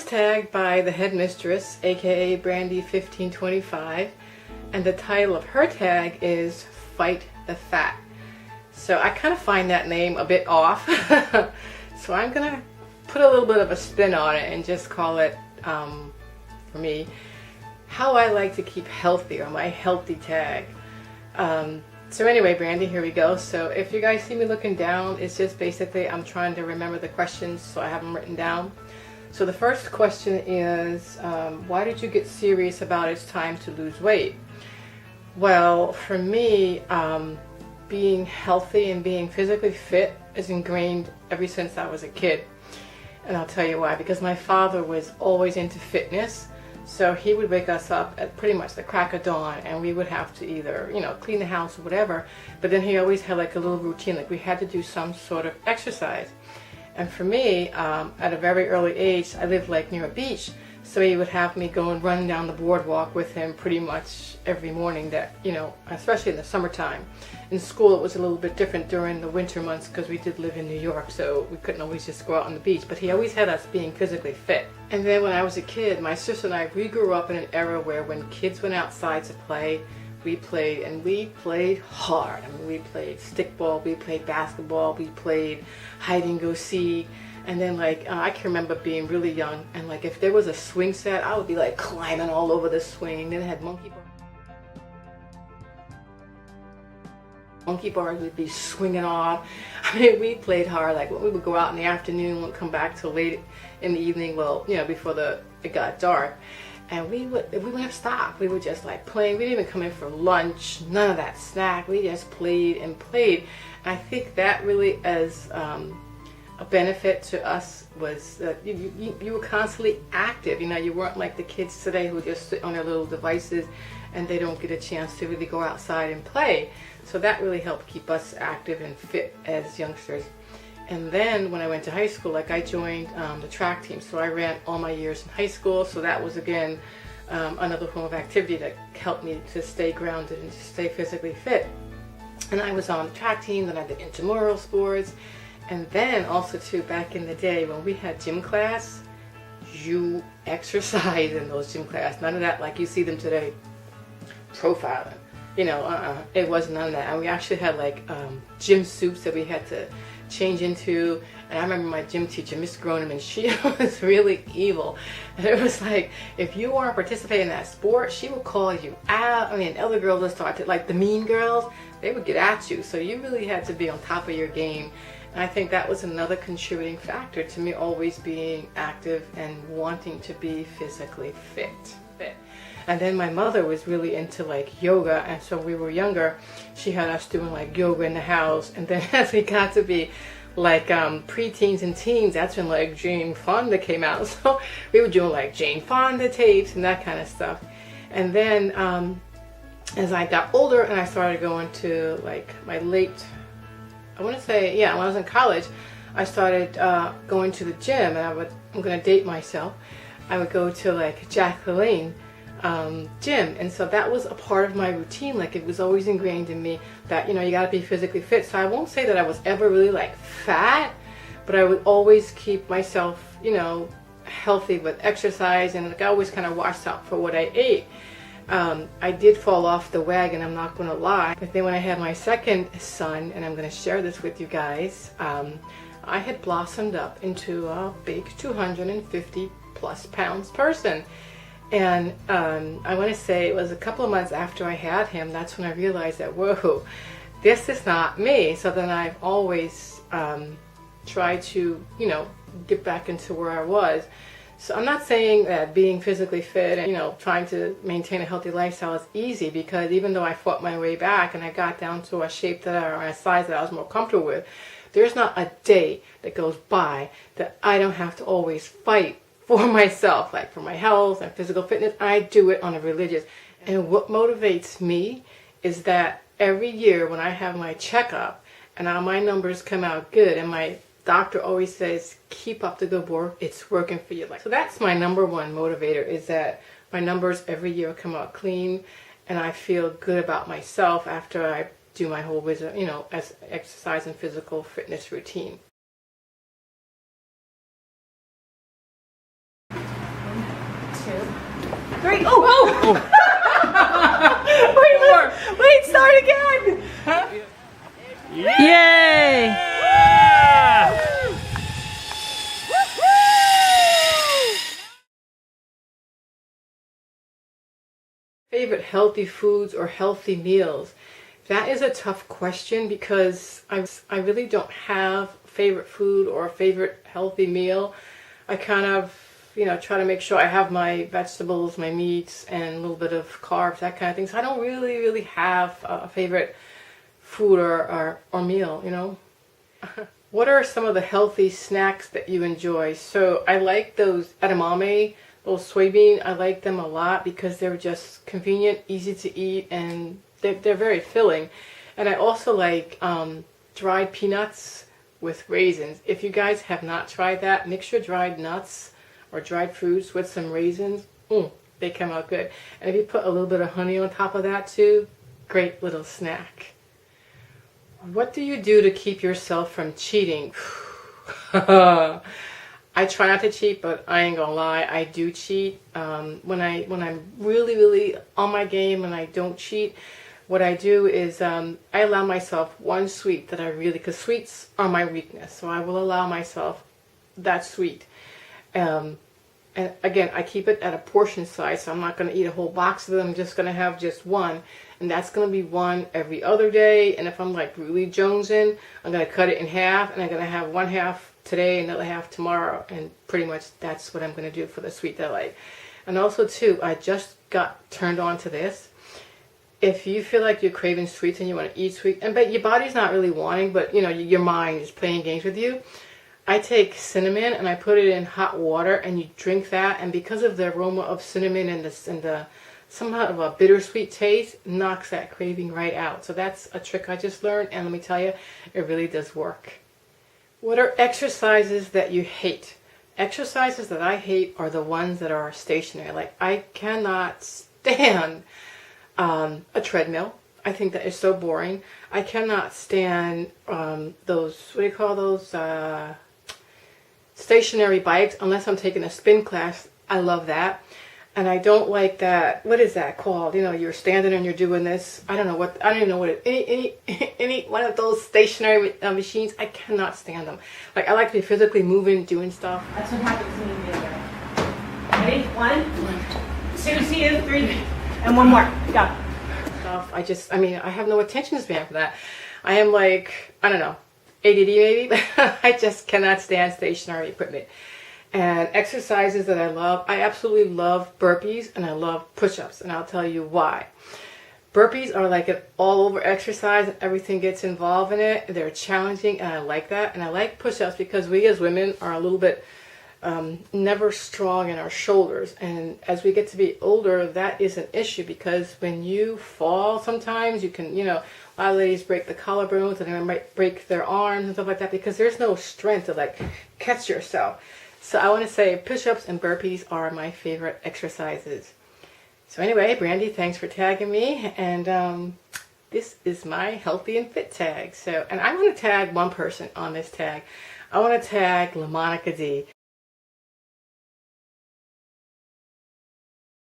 tag by the Head Mistress, aka Brandy 1525, and the title of her tag is Fight the Fat. So I kind of find that name a bit off, so I'm gonna put a little bit of a spin on it and just call it, for me, how I like to keep healthy, or my healthy tag. So anyway, Brandy, here we go. So if you guys see me looking down, it's just basically I'm trying to remember the questions, so I have them written down. So the first question is, why did you get serious about it's time to lose weight? Well, for me, being healthy and being physically fit is ingrained ever since I was a kid. And I'll tell you why. Because my father was always into fitness. So he would wake us up at pretty much the crack of dawn, and we would have to either, clean the house or whatever. But then he always had like a little routine, like we had to do some sort of exercise. And for me, at a very early age, I lived like near a beach. So he would have me go and run down the boardwalk with him pretty much every morning that, especially in the summertime. In school, it was a little bit different during the winter months because we did live in New York, so we couldn't always just go out on the beach. But he always had us being physically fit. And then when I was a kid, my sister and I, we grew up in an era where when kids went outside to play, we played, and we played hard. I mean, we played stickball, we played basketball, we played hide and go seek. And then I can remember being really young, and like if there was a swing set, I would be like climbing all over the swing. Then it had monkey bars would be swinging off. I mean, we played hard. Like we would go out in the afternoon, we'd come back till late in the evening. Well, before it got dark, and we wouldn't stop. We would just like playing. We didn't even come in for lunch. None of that snack. We just played and played. And I think that really as a benefit to us was that you were constantly active. You weren't like the kids today who just sit on their little devices and they don't get a chance to really go outside and play. So that really helped keep us active and fit as youngsters. And then when I went to high school, I joined the track team. So I ran all my years in high school. So that was again another form of activity that helped me to stay grounded and to stay physically fit. And I was on the track team, then I did intramural sports. And then also too, back in the day when we had gym class, you exercise in those gym class. None of that like you see them today, profiling. It wasn't none of that. And we actually had gym suits that we had to change into. And I remember my gym teacher, Miss Groneman, she was really evil. And it was like, if you weren't participating in that sport, she would call you out. I mean, other girls would start to, like the mean girls, they would get at you. So you really had to be on top of your game. And I think that was another contributing factor to me always being active and wanting to be physically fit. And then my mother was really into yoga, and so we were younger, she had us doing yoga in the house. And then as we got to be preteens and teens, that's when Jane Fonda came out. So we were doing Jane Fonda tapes and that kind of stuff. And then as I got older and I started going to my late, I want to say, when I was in college, I started going to the gym, and I'm going to date myself, I would go to Jack LaLanne gym. And so that was a part of my routine. It was always ingrained in me that, you got to be physically fit. So I won't say that I was ever really fat, but I would always keep myself, healthy with exercise, and I always kind of watched out for what I ate. I did fall off the wagon, I'm not going to lie. But then when I had my second son, and I'm going to share this with you guys, I had blossomed up into a big 250 plus pounds person. And I want to say it was a couple of months after I had him, that's when I realized that, whoa, this is not me. So then I've always tried to, get back into where I was. So I'm not saying that being physically fit and, trying to maintain a healthy lifestyle is easy, because even though I fought my way back and I got down to a shape or a size that I was more comfortable with, there's not a day that goes by that I don't have to always fight for myself, for my health and physical fitness. I do it on a religious. And what motivates me is that every year when I have my checkup and my numbers come out good, and my doctor always says, keep up the good work, it's working for you. So that's my number one motivator, is that my numbers every year come out clean, and I feel good about myself after I do my whole as exercise and physical fitness routine. 3. Oh! Wait, start again! Huh? Yay! Favorite healthy foods or healthy meals? That is a tough question because I really don't have favorite food or a favorite healthy meal. I kind of, try to make sure I have my vegetables, my meats, and a little bit of carbs, that kind of thing. So I don't really have a favorite food or meal, What are some of the healthy snacks that you enjoy? So I like those edamame, those soybean. I like them a lot because they're just convenient, easy to eat, and they're very filling. And I also like dried peanuts with raisins. If you guys have not tried that, mix your dried nuts or dried fruits with some raisins. They come out good. And if you put a little bit of honey on top of that too, great little snack. What do you do to keep yourself from cheating? I try not to cheat, but I ain't gonna lie, I do cheat. When I'm really on my game and I don't cheat, what I do is I allow myself one sweet that because sweets are my weakness, so I will allow myself that sweet. And again, I keep it at a portion size, so I'm not going to eat a whole box of them. I'm just going to have just one, and that's going to be one every other day. And if I'm like really jonesing, I'm going to cut it in half, and I'm going to have one half today, another half tomorrow, and pretty much that's what I'm going to do for the sweet that I like. And also too, I just got turned on to this. If you feel like you're craving sweets and you want to eat sweet, but your body's not really wanting, but your mind is playing games with you, I take cinnamon and I put it in hot water and you drink that, and because of the aroma of cinnamon and the somewhat of a bittersweet taste, knocks that craving right out. So that's a trick I just learned, and let me tell you, it really does work. What are exercises that you hate? Exercises that I hate are the ones that are stationary. Like, I cannot stand a treadmill. I think that is so boring. I cannot stand those, what do you call those, stationary bikes, unless I'm taking a spin class. I love that. And I don't like that, what is that called? You're standing and you're doing this. I don't even know what any one of those stationary machines. I cannot stand them. Like, I like to be physically moving, doing stuff. That's what happened to me the other day. Ready? 1, 2, see you, 3, and one more. Go. I have no attention span for that. I am like, I don't know, ADD maybe, but I just cannot stand stationary equipment. And exercises that I love, I absolutely love burpees and I love push-ups, and I'll tell you why. Burpees are like an all-over exercise and everything gets involved in it. They're challenging and I like that. And I like push-ups because we as women are a little bit never strong in our shoulders, and as we get to be older, that is an issue because when you fall, sometimes you can, a lot of ladies break the collarbones and they might break their arms and stuff like that because there's no strength to like catch yourself. So I want to say push-ups and burpees are my favorite exercises. So anyway, Brandy, thanks for tagging me, and this is my healthy and fit tag. So, and I want to tag one person on this tag. I want to tag LaMonica D.